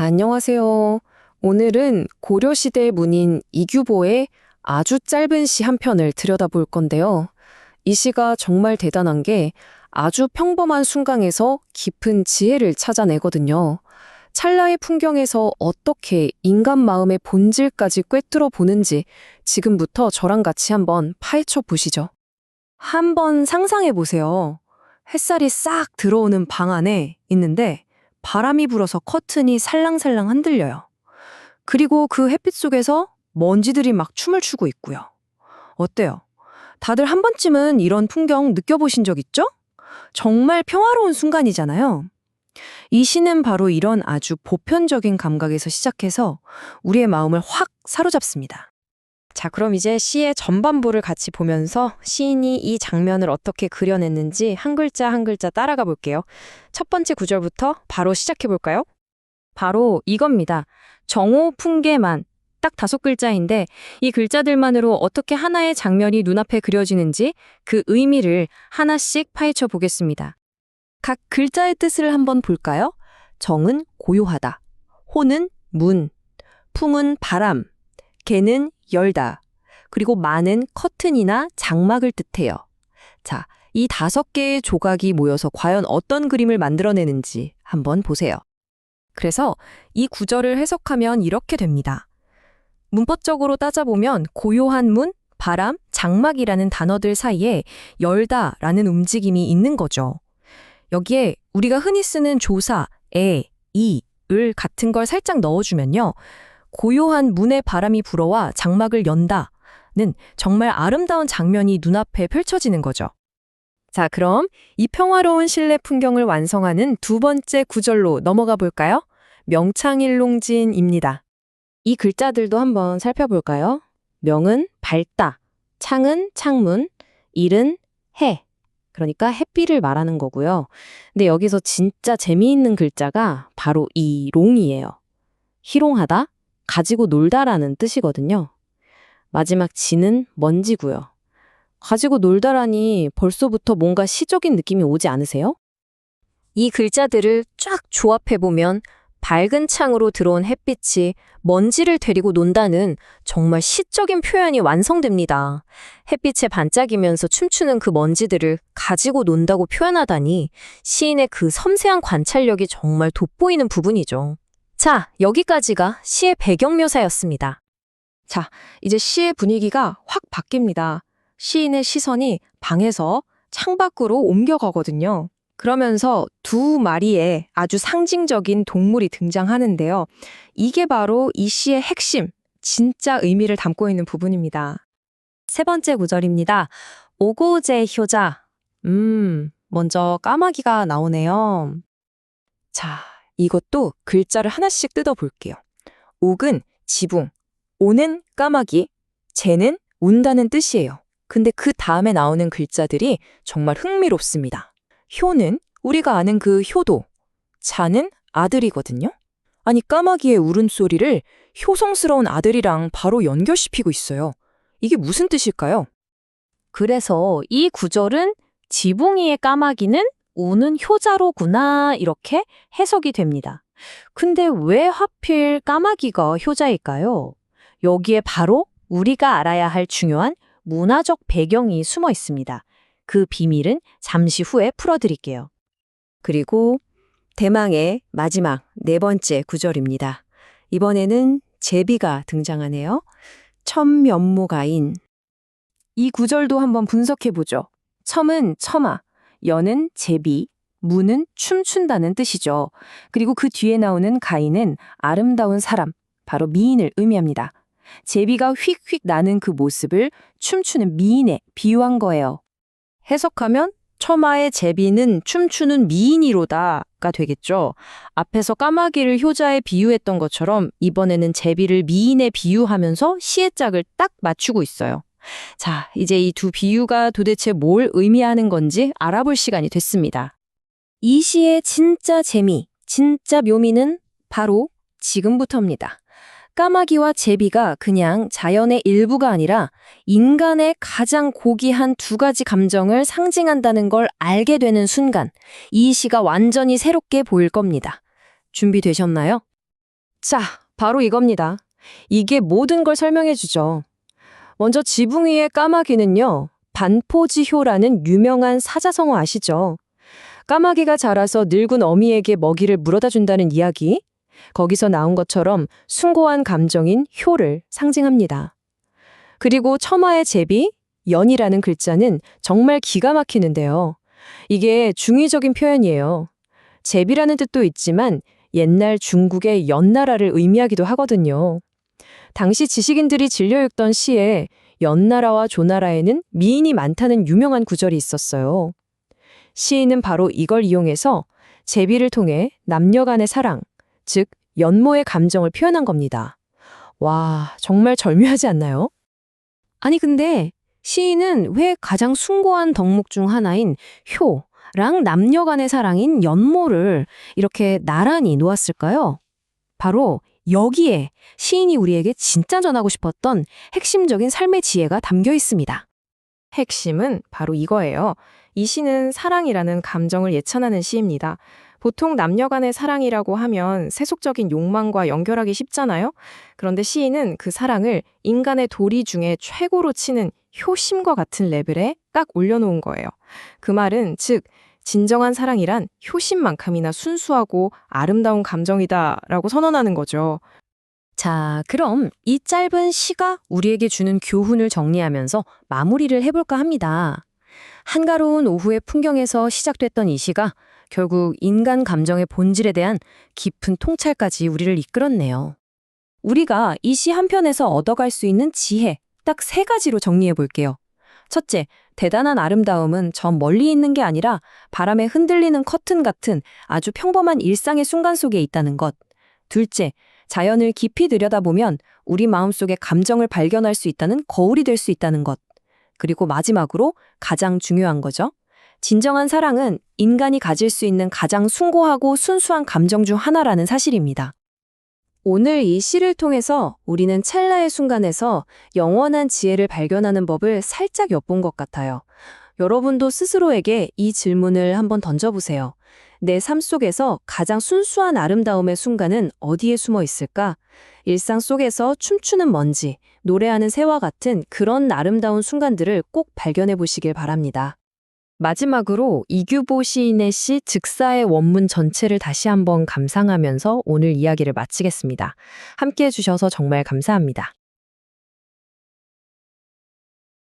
안녕하세요. 오늘은 고려시대 문인 이규보의 아주 짧은 시 한 편을 들여다볼 건데요. 이 시가 정말 대단한 게 아주 평범한 순간에서 깊은 지혜를 찾아내거든요. 찰나의 풍경에서 어떻게 인간 마음의 본질까지 꿰뚫어 보는지 지금부터 저랑 같이 한번 파헤쳐 보시죠. 한번 상상해 보세요. 햇살이 싹 들어오는 방 안에 있는데 바람이 불어서 커튼이 살랑살랑 흔들려요. 그리고 그 햇빛 속에서 먼지들이 막 춤을 추고 있고요. 어때요? 다들 한 번쯤은 이런 풍경 느껴보신 적 있죠? 정말 평화로운 순간이잖아요. 이 시는 바로 이런 아주 보편적인 감각에서 시작해서 우리의 마음을 확 사로잡습니다. 자, 그럼 이제 시의 전반부를 같이 보면서 시인이 이 장면을 어떻게 그려냈는지 한 글자 한 글자 따라가 볼게요. 첫 번째 구절부터 바로 시작해 볼까요? 바로 이겁니다. 정오 풍계만. 딱 5글자인데 이 글자들만으로 어떻게 하나의 장면이 눈앞에 그려지는지 그 의미를 하나씩 파헤쳐 보겠습니다. 각 글자의 뜻을 한번 볼까요? 정은 고요하다. 호는 문. 풍은 바람. 개는 열다. 그리고 만은 커튼이나 장막을 뜻해요. 자, 이 5개의 조각이 모여서 과연 어떤 그림을 만들어내는지 한번 보세요. 그래서 이 구절을 해석하면 이렇게 됩니다. 문법적으로 따져보면 고요한 문, 바람, 장막이라는 단어들 사이에 열다라는 움직임이 있는 거죠. 여기에 우리가 흔히 쓰는 조사, 이, 을 같은 걸 살짝 넣어주면요. 고요한 문에 바람이 불어와 장막을 연다는 정말 아름다운 장면이 눈앞에 펼쳐지는 거죠. 자, 그럼 이 평화로운 실내 풍경을 완성하는 두 번째 구절로 넘어가 볼까요? 명창일롱진입니다. 이 글자들도 한번 살펴볼까요? 명은 밝다, 창은 창문, 일은 해. 그러니까 햇빛을 말하는 거고요. 근데 여기서 진짜 재미있는 글자가 바로 이 롱이에요. 희롱하다, 가지고 놀다라는 뜻이거든요. 마지막 지는 먼지고요. 가지고 놀다라니 벌써부터 뭔가 시적인 느낌이 오지 않으세요? 이 글자들을 쫙 조합해보면 밝은 창으로 들어온 햇빛이 먼지를 데리고 논다는 정말 시적인 표현이 완성됩니다. 햇빛에 반짝이면서 춤추는 그 먼지들을 가지고 논다고 표현하다니 시인의 그 섬세한 관찰력이 정말 돋보이는 부분이죠. 자, 여기까지가 시의 배경 묘사였습니다. 자, 이제 시의 분위기가 확 바뀝니다. 시인의 시선이 방에서 창밖으로 옮겨가거든요. 그러면서 두 마리의 아주 상징적인 동물이 등장하는데요. 이게 바로 이 시의 핵심, 진짜 의미를 담고 있는 부분입니다. 세 번째 구절입니다. 오고제 효자. 먼저 까마귀가 나오네요. 자, 이것도 글자를 하나씩 뜯어볼게요. 옥은 지붕, 오는 까마귀, 재는 운다는 뜻이에요. 근데 그 다음에 나오는 글자들이 정말 흥미롭습니다. 효는 우리가 아는 그 효도, 자는 아들이거든요. 아니, 까마귀의 울음소리를 효성스러운 아들이랑 바로 연결시키고 있어요. 이게 무슨 뜻일까요? 그래서 이 구절은 지붕 위의 까마귀는 우는 효자로구나 이렇게 해석이 됩니다. 근데 왜 하필 까마귀가 효자일까요? 여기에 바로 우리가 알아야 할 중요한 문화적 배경이 숨어 있습니다. 그 비밀은 잠시 후에 풀어드릴게요. 그리고 대망의 마지막 4번째 구절입니다. 이번에는 제비가 등장하네요. 첨면무가인. 이 구절도 한번 분석해보죠. 첨은 첨아, 연은 제비, 무는 춤춘다는 뜻이죠. 그리고 그 뒤에 나오는 가인은 아름다운 사람, 바로 미인을 의미합니다. 제비가 휙휙 나는 그 모습을 춤추는 미인에 비유한 거예요. 해석하면 처마의 제비는 춤추는 미인이로다가 되겠죠. 앞에서 까마귀를 효자에 비유했던 것처럼 이번에는 제비를 미인에 비유하면서 시의 짝을 딱 맞추고 있어요. 자, 이제 이 두 비유가 도대체 뭘 의미하는 건지 알아볼 시간이 됐습니다. 이 시의 진짜 재미, 진짜 묘미는 바로 지금부터입니다. 까마귀와 제비가 그냥 자연의 일부가 아니라 인간의 가장 고귀한 2가지 감정을 상징한다는 걸 알게 되는 순간, 이 시가 완전히 새롭게 보일 겁니다. 준비되셨나요? 자, 바로 이겁니다. 이게 모든 걸 설명해 주죠. 먼저 지붕 위의 까마귀는요, 반포지효라는 유명한 사자성어 아시죠? 까마귀가 자라서 늙은 어미에게 먹이를 물어다 준다는 이야기. 거기서 나온 것처럼 숭고한 감정인 효를 상징합니다. 그리고 첨화의 제비, 연이라는 글자는 정말 기가 막히는데요. 이게 중의적인 표현이에요. 제비라는 뜻도 있지만 옛날 중국의 연나라를 의미하기도 하거든요. 당시 지식인들이 즐겨 읽던 시에 연나라와 조나라에는 미인이 많다는 유명한 구절이 있었어요. 시인은 바로 이걸 이용해서 제비를 통해 남녀 간의 사랑, 즉 연모의 감정을 표현한 겁니다. 와, 정말 절묘하지 않나요? 아니 근데 시인은 왜 가장 숭고한 덕목 중 하나인 효랑 남녀 간의 사랑인 연모를 이렇게 나란히 놓았을까요? 바로 여기에 시인이 우리에게 진짜 전하고 싶었던 핵심적인 삶의 지혜가 담겨 있습니다. 핵심은 바로 이거예요. 이 시는 사랑이라는 감정을 예찬하는 시입니다. 보통 남녀 간의 사랑이라고 하면 세속적인 욕망과 연결하기 쉽잖아요. 그런데 시인은 그 사랑을 인간의 도리 중에 최고로 치는 효심과 같은 레벨에 딱 올려놓은 거예요. 그 말은 즉 진정한 사랑이란 효심만큼이나 순수하고 아름다운 감정이다라고 선언하는 거죠. 자, 그럼 이 짧은 시가 우리에게 주는 교훈을 정리하면서 마무리를 해볼까 합니다. 한가로운 오후의 풍경에서 시작됐던 이 시가 결국 인간 감정의 본질에 대한 깊은 통찰까지 우리를 이끌었네요. 우리가 이 시 한편에서 얻어갈 수 있는 지혜, 딱 3가지로 정리해 볼게요. 첫째, 대단한 아름다움은 저 멀리 있는 게 아니라 바람에 흔들리는 커튼 같은 아주 평범한 일상의 순간 속에 있다는 것. 둘째, 자연을 깊이 들여다보면 우리 마음속의 감정을 발견할 수 있다는 거울이 될 수 있다는 것. 그리고 마지막으로 가장 중요한 거죠. 진정한 사랑은 인간이 가질 수 있는 가장 숭고하고 순수한 감정 중 하나라는 사실입니다. 오늘 이 시를 통해서 우리는 찰나의 순간에서 영원한 지혜를 발견하는 법을 살짝 엿본 것 같아요. 여러분도 스스로에게 이 질문을 한번 던져보세요. 내 삶 속에서 가장 순수한 아름다움의 순간은 어디에 숨어 있을까? 일상 속에서 춤추는 먼지, 노래하는 새와 같은 그런 아름다운 순간들을 꼭 발견해 보시길 바랍니다. 마지막으로 이규보 시인의 시 즉사의 원문 전체를 다시 한번 감상하면서 오늘 이야기를 마치겠습니다. 함께 해주셔서 정말 감사합니다.